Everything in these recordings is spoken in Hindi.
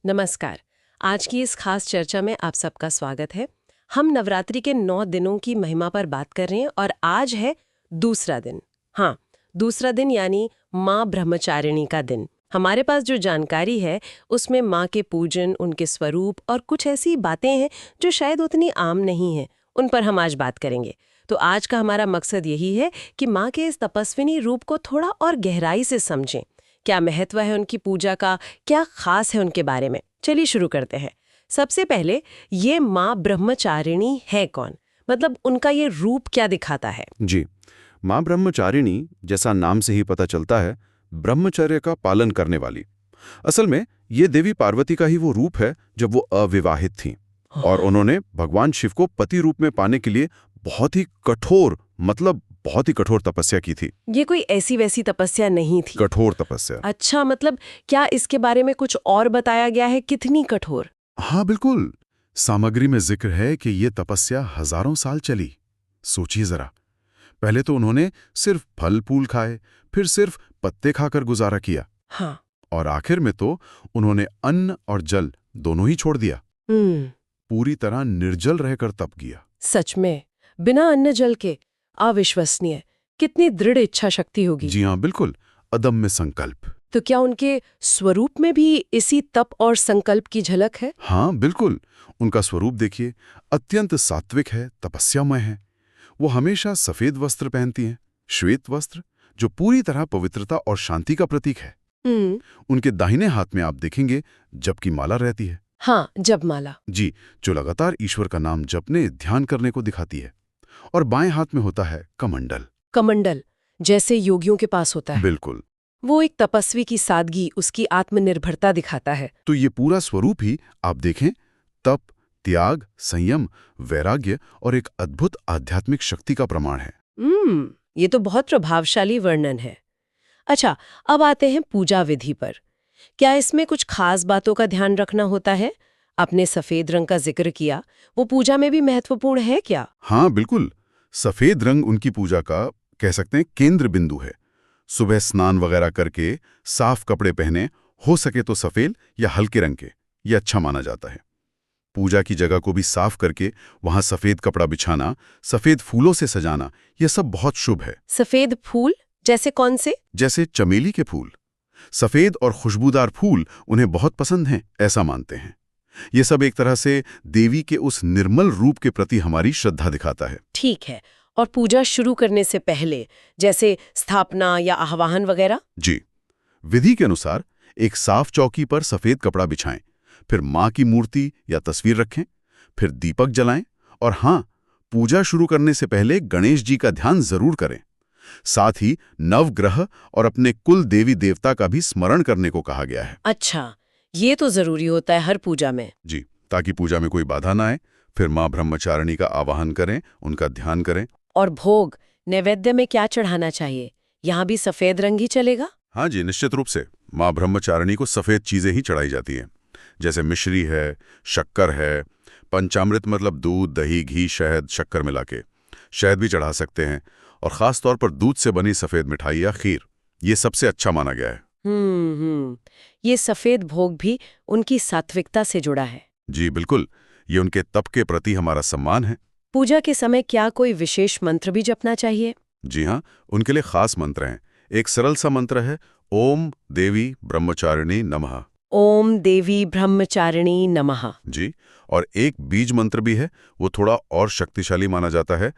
नमस्कार। आज की इस खास चर्चा में आप सबका स्वागत है। हम नवरात्रि के 9 दिनों की महिमा पर बात कर रहे हैं और आज है दूसरा दिन। हाँ, दूसरा दिन यानी माँ ब्रह्मचारिणी का दिन। हमारे पास जो जानकारी है उसमें माँ के पूजन, उनके स्वरूप और कुछ ऐसी बातें हैं जो शायद उतनी आम नहीं हैं। उन पर हम आज बात करेंगे। तो आज का हमारा मकसद यही है कि माँ के इस तपस्विनी रूप को थोड़ा और गहराई से समझें। क्या महत्व है उनकी पूजा का, क्या खास है उनके बारे में। चलिए शुरू करते हैं। सबसे पहले ये माँ ब्रह्मचारिणी है कौन, मतलब उनका ये रूप क्या दिखाता है। जी, माँ ब्रह्मचारिणी जैसा नाम से ही पता चलता है, ब्रह्मचर्य का पालन करने वाली। असल में ये देवी पार्वती का ही वो रूप है जब वो अविवाहित थीं और उन्होंने भगवान शिव को पति रूप में पाने के लिए बहुत ही कठोर तपस्या की थी। ये कोई ऐसी वैसी तपस्या नहीं थी। कठोर तपस्या। अच्छा, मतलब क्या इसके बारे में कुछ और बताया गया है? कितनी कठोर? हाँ बिल्कुल, सामग्री में जिक्र है कि ये तपस्या हजारों साल चली। सोचिए जरा, पहले तो उन्होंने सिर्फ फल फूल खाए, फिर सिर्फ पत्ते खाकर गुजारा किया। हाँ। और आखिर में तो उन्होंने अन्न और जल दोनों ही छोड़ दिया। पूरी तरह निर्जल रहकर तप किया। सच में, बिना अन्न जल के? अविश्वसनीय। कितनी दृढ़ इच्छा शक्ति होगी। जी हाँ बिल्कुल, अदम्य संकल्प। तो क्या उनके स्वरूप में भी इसी तप और संकल्प की झलक है? हाँ बिल्कुल, उनका स्वरूप देखिए, अत्यंत सात्विक है, तपस्यामय है। वो हमेशा सफेद वस्त्र पहनती हैं, श्वेत वस्त्र, जो पूरी तरह पवित्रता और शांति का प्रतीक है। उनके दाहिने हाथ में आप देखेंगे जप की माला रहती है। हाँ, जपमाला। जी, जो लगातार ईश्वर का नाम जपने, ध्यान करने को दिखाती है। और बाएं हाथ में होता है कमंडल। कमंडल, जैसे योगियों के पास होता है। बिल्कुल। वो एक तपस्वी की सादगी, उसकी आत्मनिर्भरता दिखाता है। तो ये पूरा स्वरूप ही आप देखें, तप, त्याग, संयम, वैराग्य और एक अद्भुत आध्यात्मिक शक्ति का प्रमाण है। ये तो बहुत प्रभावशाली वर्णन है। अच्छा, अब आते हैं पूजा विधि पर। क्या इसमें कुछ खास बातों का ध्यान रखना होता है? आपने सफेद रंग का जिक्र किया, वो पूजा में भी महत्वपूर्ण है क्या? हाँ बिल्कुल, सफेद रंग उनकी पूजा का, कह सकते हैं, केंद्र बिंदु है। सुबह स्नान वगैरह करके साफ कपड़े पहने, हो सके तो सफेद या हल्के रंग के, ये अच्छा माना जाता है। पूजा की जगह को भी साफ करके वहां सफेद कपड़ा बिछाना, सफेद फूलों से सजाना, यह सब बहुत शुभ है। सफेद फूल जैसे कौन से? जैसे चमेली के फूल। सफेद और खुशबूदार फूल उन्हें बहुत पसंद हैं, ऐसा मानते हैं। ये सब एक तरह से देवी के उस निर्मल रूप के प्रति हमारी श्रद्धा दिखाता है। ठीक है। और पूजा शुरू करने से पहले, जैसे स्थापना या आह्वान वगैरह? जी, विधि के अनुसार एक साफ चौकी पर सफेद कपड़ा बिछाएं, फिर माँ की मूर्ति या तस्वीर रखें, फिर दीपक जलाएं और हाँ, पूजा शुरू करने से पहले गणेश जी का ध्यान जरूर करें। साथ ही नवग्रह और अपने कुल देवी देवता का भी स्मरण करने को कहा गया है। अच्छा, ये तो जरूरी होता है हर पूजा में। जी, ताकि पूजा में कोई बाधा ना आए। फिर माँ ब्रह्मचारिणी का आवाहन करें, उनका ध्यान करें। और भोग, नैवेद्य में क्या चढ़ाना चाहिए? यहाँ भी सफेद रंग ही चलेगा? हाँ जी, निश्चित रूप से माँ ब्रह्मचारिणी को सफेद चीजें ही चढ़ाई जाती हैं, जैसे मिश्री है, शक्कर है, पंचामृत मतलब दूध, दही, घी, शहद, शक्कर मिला के। शहद भी चढ़ा सकते हैं और खास तौर पर दूध से बनी सफेद मिठाई या खीर, ये सबसे अच्छा माना गया है। ये सफेद भोग भी उनकी सात्विकता से जुड़ा है। जी बिल्कुल, ये उनके तप के प्रति हमारा सम्मान है। पूजा के समय क्या कोई विशेष मंत्र भी जपना चाहिए? जी हाँ, उनके लिए खास मंत्र हैं। एक सरल सा मंत्र है, ओम देवी ब्रह्मचारिणी नमः। ओम देवी ब्रह्मचारिणी नमः। जी, और एक बीज मंत्र भी है, वो थोड़ा और शक्तिशाली माना जाता है,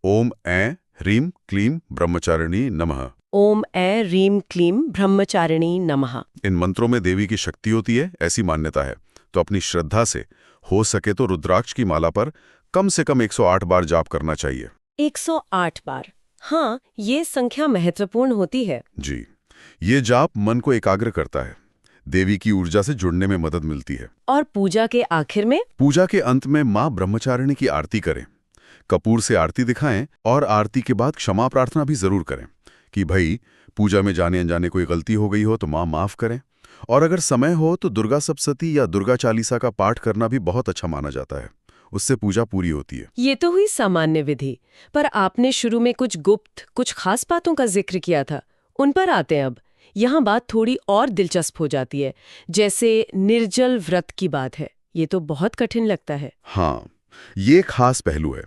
ओम ऐं ह्रीम क्लीम ब्रह्मचारिणी नमः। ओम ऐं ह्रीम क्लीम ब्रह्मचारिणी नमः। इन मंत्रों में देवी की शक्ति होती है, ऐसी मान्यता है। तो अपनी श्रद्धा से हो सके तो रुद्राक्ष की माला पर कम से कम 108 बार जाप करना चाहिए। 108 बार? हाँ, ये संख्या महत्वपूर्ण होती है। जी, ये जाप मन को एकाग्र करता है, देवी की ऊर्जा से जुड़ने में मदद मिलती है। और पूजा के आखिर में? पूजा के अंत में माँ ब्रह्मचारिणी की आरती करें, कपूर से आरती दिखाएं और आरती के बाद क्षमा प्रार्थना भी जरूर करें कि भाई पूजा में जाने अनजाने कोई गलती हो गई हो तो माँ माफ करें। और अगर समय हो तो दुर्गा सप्तशती या दुर्गा चालीसा का पाठ करना भी बहुत अच्छा माना जाता है, उससे पूजा पूरी होती है। ये तो हुई सामान्य विधि, पर आपने शुरू में कुछ गुप्त, कुछ खास बातों का जिक्र किया था, उन पर आते हैं अब। यहाँ बात थोड़ी और दिलचस्प हो जाती है। जैसे निर्जल व्रत की बात है, ये तो बहुत कठिन लगता है। हाँ, ये खास पहलू है।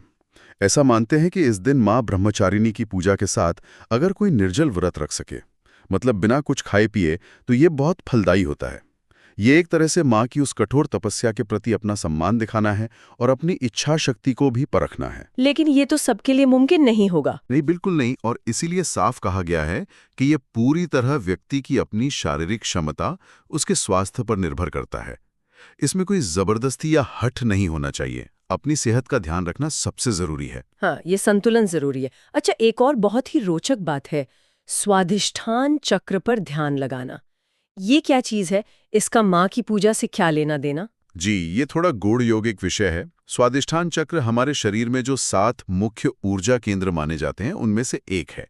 ऐसा मानते हैं कि इस दिन माँ ब्रह्मचारिणी की पूजा के साथ अगर कोई निर्जल व्रत रख सके, मतलब बिना कुछ खाए पिए, तो ये बहुत फलदायी होता है। ये एक तरह से माँ की उस कठोर तपस्या के प्रति अपना सम्मान दिखाना है और अपनी इच्छा शक्ति को भी परखना है। लेकिन ये तो सबके लिए मुमकिन नहीं होगा। नहीं, बिल्कुल नहीं, और इसीलिए साफ कहा गया है कि ये पूरी तरह व्यक्ति की अपनी शारीरिक क्षमता, उसके स्वास्थ्य पर निर्भर करता है। इसमें कोई जबरदस्ती या हठ नहीं होना चाहिए। अपनी सेहत का ध्यान रखना सबसे जरूरी है। हाँ, ये संतुलन जरूरी है। अच्छा, एक और बहुत ही रोचक बात है, स्वाधिष्ठान चक्र पर ध्यान लगाना। ये क्या चीज है? इसका माँ की पूजा से क्या लेना देना? जी, ये थोड़ा गूढ़ योगिक विषय है। स्वादिष्ठान चक्र हमारे शरीर में जो 7 मुख्य ऊर्जा केंद्र माने जाते हैं, उनमें से एक है।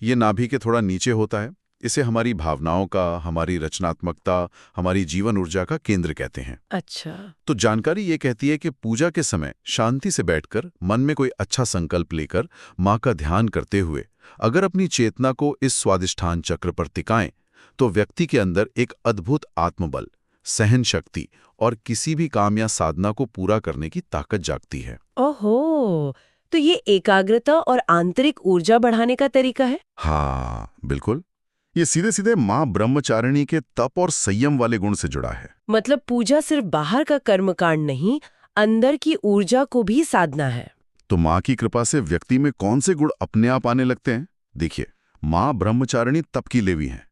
ये नाभि के थोड़ा नीचे होता है। इसे हमारी भावनाओं का, हमारी रचनात्मकता, हमारी जीवन ऊर्जा का केंद्र कहते हैं। अच्छा। तो जानकारी ये कहती है कि पूजा के समय शांति से बैठकर मन में कोई अच्छा संकल्प लेकर माँ का ध्यान करते हुए अगर अपनी चेतना को इस स्वादिष्ठान चक्र पर टिकाएं, तो व्यक्ति के अंदर एक अद्भुत आत्मबल, सहन शक्ति और किसी भी काम या साधना को पूरा करने की ताकत जागती है। ओहो, तो ये एकाग्रता और आंतरिक ऊर्जा बढ़ाने का तरीका है? हाँ, बिल्कुल। ये सीधे सीधे माँ ब्रह्मचारिणी के तप और संयम वाले गुण से जुड़ा है। मतलब पूजा सिर्फ बाहर का कर्मकांड नहीं, अंदर की ऊर्जा को भी साधना है। तो माँ की कृपा से व्यक्ति में कौन से गुण अपने आप आने लगते हैं? देखिए, माँ ब्रह्मचारिणी तप की देवी हैं,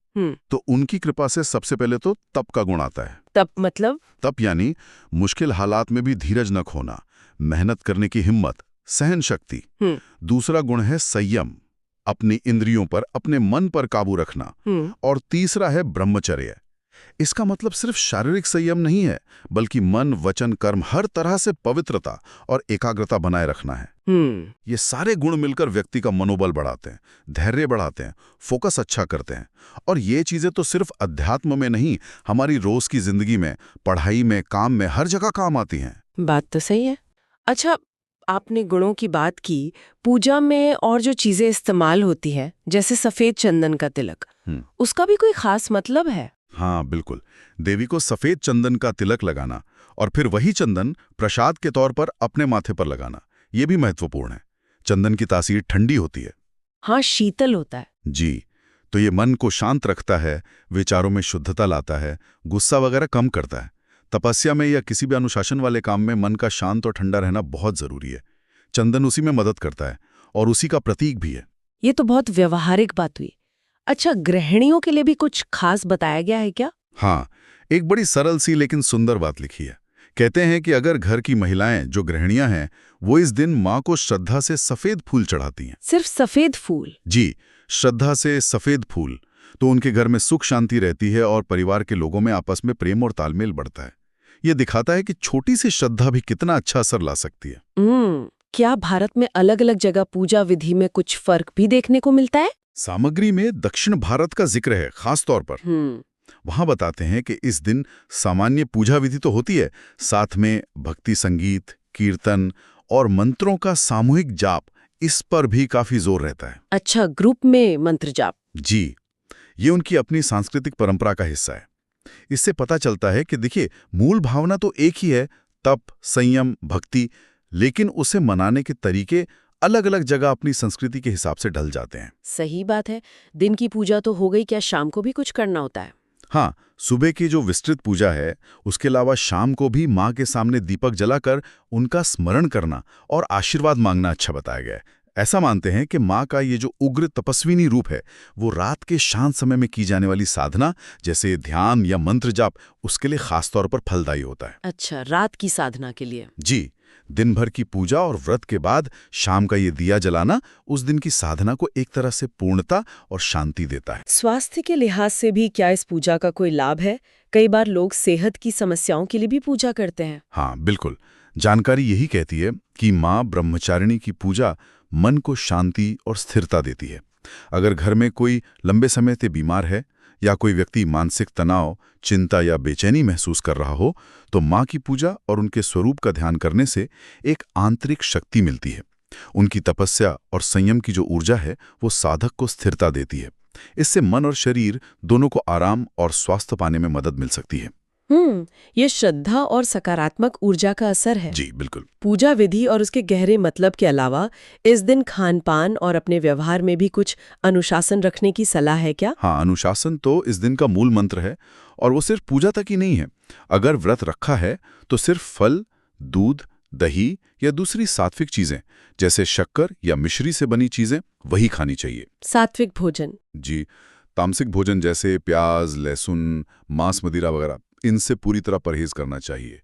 तो उनकी कृपा से सबसे पहले तो तप का गुण आता है। तप मतलब? तप यानी मुश्किल हालात में भी धीरज न खोना, मेहनत करने की हिम्मत, सहन शक्ति। दूसरा गुण है संयम, अपनी इंद्रियों पर, अपने मन पर काबू रखना। और तीसरा है ब्रह्मचर्य। इसका मतलब सिर्फ शारीरिक संयम नहीं है, बल्कि मन, वचन, कर्म हर तरह से पवित्रता और एकाग्रता बनाए रखना है। ये सारे गुण मिलकर व्यक्ति का मनोबल बढ़ाते हैं, धैर्य बढ़ाते हैं, फोकस अच्छा करते हैं। और ये चीजें तो सिर्फ अध्यात्म में नहीं, हमारी रोज की जिंदगी में, पढ़ाई में, काम में, हर जगह काम आती हैं। बात तो सही है। अच्छा, आपने गुणों की बात की, पूजा में और जो चीजें इस्तेमाल होती है, जैसे सफेद चंदन का तिलक, उसका भी कोई खास मतलब है? हाँ, बिल्कुल। देवी को सफेद चंदन का तिलक लगाना और फिर वही चंदन प्रसाद के तौर पर अपने माथे पर लगाना, ये भी महत्वपूर्ण है। चंदन की तासीर ठंडी होती है। हाँ, शीतल होता है। जी, तो ये मन को शांत रखता है, विचारों में शुद्धता लाता है, गुस्सा वगैरह कम करता है। तपस्या में या किसी भी अनुशासन वाले काम में मन का शांत और ठंडा रहना बहुत जरूरी है। चंदन उसी में मदद करता है और उसी का प्रतीक भी है। ये तो बहुत व्यवहारिक बात हुई। अच्छा, गृहिणियों के लिए भी कुछ खास बताया गया है क्या? हाँ, एक बड़ी सरल सी लेकिन सुंदर बात लिखी है। कहते हैं कि अगर घर की महिलाएं जो गृहिणियां हैं, वो इस दिन माँ को श्रद्धा से सफेद फूल चढ़ाती हैं। सिर्फ सफेद फूल? जी, श्रद्धा से सफेद फूल, तो उनके घर में सुख शांति रहती है और परिवार के लोगों में आपस में प्रेम और तालमेल बढ़ता है। ये दिखाता है कि छोटी सी श्रद्धा भी कितना अच्छा असर ला सकती है। क्या भारत में अलग अलग जगह पूजा विधि में कुछ फर्क भी देखने को मिलता है? सामग्री में दक्षिण भारत का जिक्र है, खास तौर पर। वहां बताते हैं कि इस दिन सामान्य पूजा विधि तो होती है, साथ में भक्ति संगीत, कीर्तन और मंत्रों का सामूहिक जाप, इस पर भी काफी जोर रहता है। अच्छा, ग्रुप में मंत्र जाप? जी, ये उनकी अपनी सांस्कृतिक परंपरा का हिस्सा है। इससे पता चलता है कि देखिए, मूल भावना तो एक ही है, तप, संयम, भक्ति, लेकिन उसे मनाने के तरीके अलग अलग जगह अपनी संस्कृति के हिसाब से ढल जाते हैं। सही बात है। दिन की पूजा तो हो गई, क्या शाम को भी कुछ करना होता है? हाँ, सुबह की जो विस्तृत पूजा है, उसके अलावा शाम को भी माँ के सामने दीपक जलाकर उनका स्मरण करना और आशीर्वाद मांगना अच्छा बताया गया है। ऐसा मानते हैं कि माँ का ये जो उग्र तपस्विनी रूप है, वो रात के शांत समय में की जाने वाली साधना, जैसे ध्यान या मंत्र जाप, उसके लिए खास तौर पर फलदायी होता है। अच्छा, रात की साधना के लिए? जी, दिन भर की पूजा और व्रत के बाद शाम का ये दिया जलाना उस दिन की साधना को एक तरह से पूर्णता और शांति देता है। स्वास्थ्य के लिहाज से भी क्या इस पूजा का कोई लाभ है? कई बार लोग सेहत की समस्याओं के लिए भी पूजा करते हैं। हाँ, बिल्कुल। जानकारी यही कहती है कि माँ ब्रह्मचारिणी की पूजा मन को शांति और स्थिरता देती है। अगर घर में कोई लंबे समय से बीमार है या कोई व्यक्ति मानसिक तनाव, चिंता या बेचैनी महसूस कर रहा हो, तो माँ की पूजा और उनके स्वरूप का ध्यान करने से एक आंतरिक शक्ति मिलती है। उनकी तपस्या और संयम की जो ऊर्जा है, वो साधक को स्थिरता देती है। इससे मन और शरीर दोनों को आराम और स्वास्थ्य पाने में मदद मिल सकती है। ये श्रद्धा और सकारात्मक ऊर्जा का असर है। जी बिल्कुल। पूजा विधि और उसके गहरे मतलब के अलावा इस दिन खान पान और अपने व्यवहार में भी कुछ अनुशासन रखने की सलाह है क्या? हाँ, अनुशासन तो इस दिन का मूल मंत्र है, और वो सिर्फ पूजा तक ही नहीं है। अगर व्रत रखा है तो सिर्फ फल, दूध, दही या दूसरी सात्विक चीजें जैसे शक्कर या मिश्री से बनी चीजें वही खानी चाहिए। सात्विक भोजन। जी, तामसिक भोजन जैसे प्याज, लहसुन, मांस, मदिरा वगैरह, इनसे पूरी तरह परहेज करना चाहिए।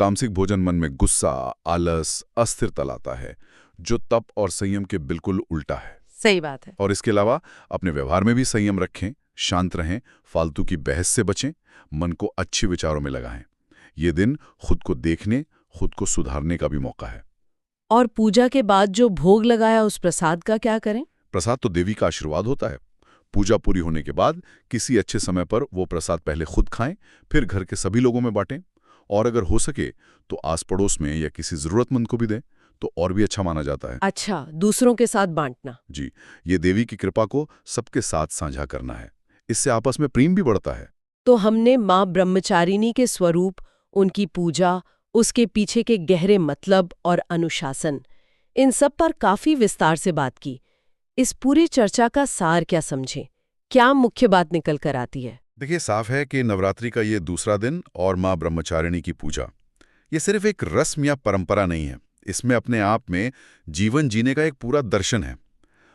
तामसिक भोजन मन में गुस्सा, आलस, अस्थिरता लाता है, जो तप और संयम के बिल्कुल उल्टा है। सही बात है। और इसके अलावा अपने व्यवहार में भी संयम रखें, शांत रहें, फालतू की बहस से बचें, मन को अच्छे विचारों में लगाएं। ये दिन खुद को देखने, खुद को सुधारने का भी मौका है। और पूजा के बाद जो भोग लगाया उस प्रसाद का क्या करें? प्रसाद तो देवी का आशीर्वाद होता है। पूजा पूरी होने के बाद किसी अच्छे समय पर वो प्रसाद पहले खुद खाएं, फिर घर के सभी लोगों में बांटें, और अगर हो सके तो आस पड़ोस में या किसी जरूरतमंद को भी दें तो और भी अच्छा माना जाता है। अच्छा, दूसरों के साथ बांटना। जी, ये देवी की कृपा को सबके साथ साझा करना है। इससे आपस में प्रेम भी बढ़ता है। तो हमने माँ ब्रह्मचारिणी के स्वरूप, उनकी पूजा, उसके पीछे के गहरे मतलब और अनुशासन, इन सब पर काफी विस्तार से बात की। इस पूरी चर्चा का सार क्या समझें? क्या मुख्य बात निकल कर आती है? देखिए, साफ है कि नवरात्रि का ये दूसरा दिन और माँ ब्रह्मचारिणी की पूजा, ये सिर्फ एक रस्म या परंपरा नहीं है। इसमें अपने आप में जीवन जीने का एक पूरा दर्शन है।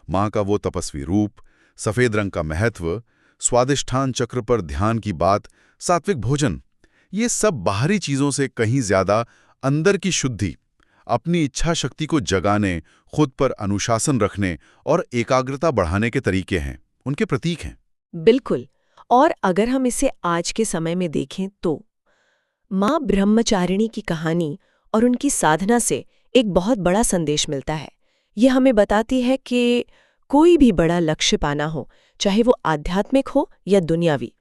माँ का वो तपस्वी रूप, सफेद रंग का महत्व, स्वादिष्ठान चक्र पर ध्यान की बात, सात्विक भोजन, ये सब बाहरी चीजों से कहीं ज्यादा अंदर की शुद्धि, अपनी इच्छा शक्ति को जगाने, खुद पर अनुशासन रखने और एकाग्रता बढ़ाने के तरीके हैं, उनके प्रतीक हैं। बिल्कुल। और अगर हम इसे आज के समय में देखें तो माँ ब्रह्मचारिणी की कहानी और उनकी साधना से एक बहुत बड़ा संदेश मिलता है। ये हमें बताती है कि कोई भी बड़ा लक्ष्य पाना हो, चाहे वो आध्यात्मिक हो या दुनियावी,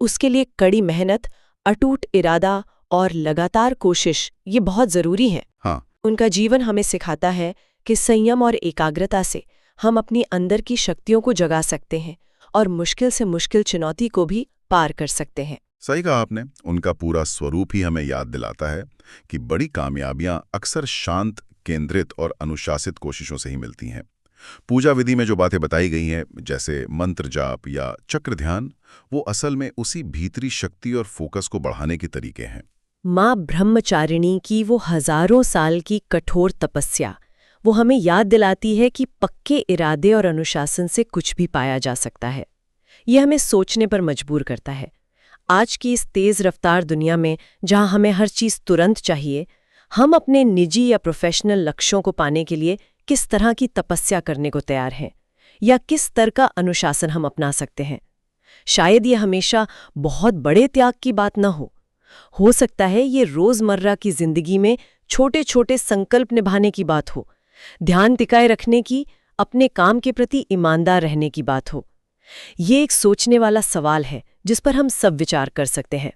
उसके लिए कड़ी मेहनत, अटूट इरादा और लगातार कोशिश ये बहुत जरूरी है। हाँ, उनका जीवन हमें सिखाता है कि संयम और एकाग्रता से हम अपनी अंदर की शक्तियों को जगा सकते हैं और मुश्किल से मुश्किल चुनौती को भी पार कर सकते हैं। सही कहा आपने। उनका पूरा स्वरूप ही हमें याद दिलाता है कि बड़ी कामयाबियां अक्सर शांत, केंद्रित और अनुशासित कोशिशों से ही मिलती हैं। पूजा विधि में जो बातें बताई गई हैं, जैसे मंत्र जाप या चक्र ध्यान, वो असल में उसी भीतरी शक्ति और फोकस को बढ़ाने के तरीके हैं। माँ ब्रह्मचारिणी की वो हजारों साल की कठोर तपस्या, वो हमें याद दिलाती है कि पक्के इरादे और अनुशासन से कुछ भी पाया जा सकता है। ये हमें सोचने पर मजबूर करता है। आज की इस तेज रफ्तार दुनिया में, जहाँ हमें हर चीज़ तुरंत चाहिए, हम अपने निजी या प्रोफेशनल लक्ष्यों को पाने के लिए किस तरह की तपस्या करने को तैयार हैं, या किस स्तर का अनुशासन हम अपना सकते हैं। शायद ये हमेशा बहुत बड़े त्याग की बात न हो सकता है ये रोजमर्रा की जिंदगी में छोटे छोटे संकल्प निभाने की बात हो, ध्यान टिकाए रखने की, अपने काम के प्रति ईमानदार रहने की बात हो। ये एक सोचने वाला सवाल है जिस पर हम सब विचार कर सकते हैं।